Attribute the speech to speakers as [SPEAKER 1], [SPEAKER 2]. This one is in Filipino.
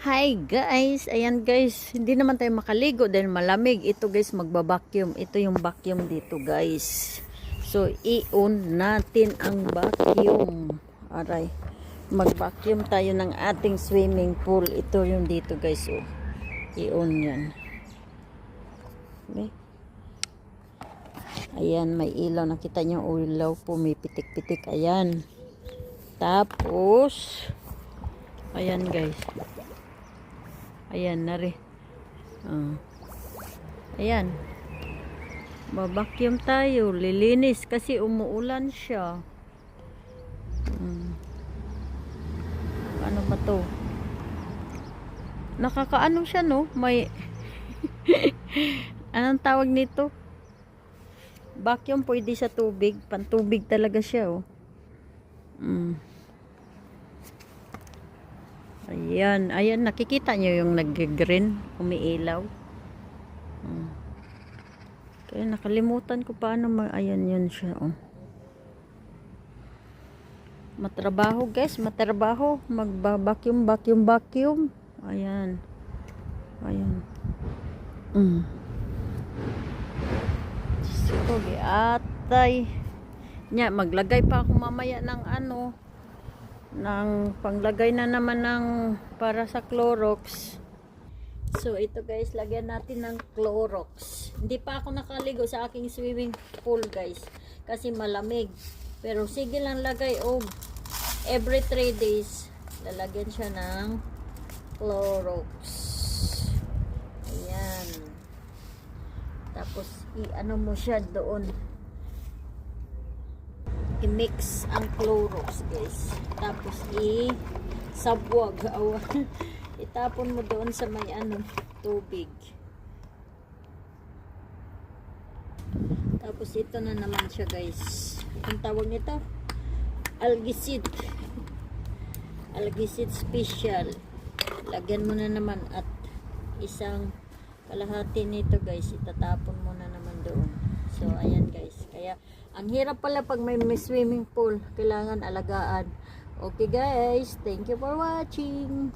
[SPEAKER 1] Hi guys, ayan guys, hindi naman tayo makaligo dahil malamig. Ito guys, magba-vacuum. Ito yung vacuum dito guys. So, i-on natin ang vacuum. Aray, mag-vacuum tayo ng ating swimming pool. Ito yung dito guys, oh. I-on yan. Okay. Ayan, may ilaw. Nakita nyo ilaw po, may pitik-pitik. Ayan. Tapos, ayan guys. Ayan na rin. Ayan. Babakyum tayo. Lilinis kasi umuulan siya. Ano ba to? Nakakaano siya no? May anong tawag nito? Vacuum pwede sa tubig. Pantubig talaga siya oh. Ayan, ayan, nakikita nyo yung nag-green, umiilaw. Kaya nakalimutan ko paano ayan yun siya, oh. Matrabaho guys, matrabaho. Magba-vacuum, vacuum. Ayan. Ayan. Sige, atay. Nya, maglagay pa ako mamaya ng ano, ng panglagay na naman ng para sa Clorox. So ito guys, lagyan natin ng Clorox. Hindi pa ako nakaligo sa aking swimming pool guys kasi malamig, pero sige lang lagay every 3 days lalagyan siya ng Clorox. Ayan, tapos i-ano mo siya doon, i-mix ang Clorox guys, tapos sabwag itapon mo doon sa may tubig. Tapos ito na naman siya guys, ang tawag nito algicid special. Lagyan mo na naman at isang kalahati nito guys, itatapon mo na naman doon. So ayan guys, kaya ang hirap pala pag may swimming pool, kailangan alagaan. Okay guys, thank you for watching.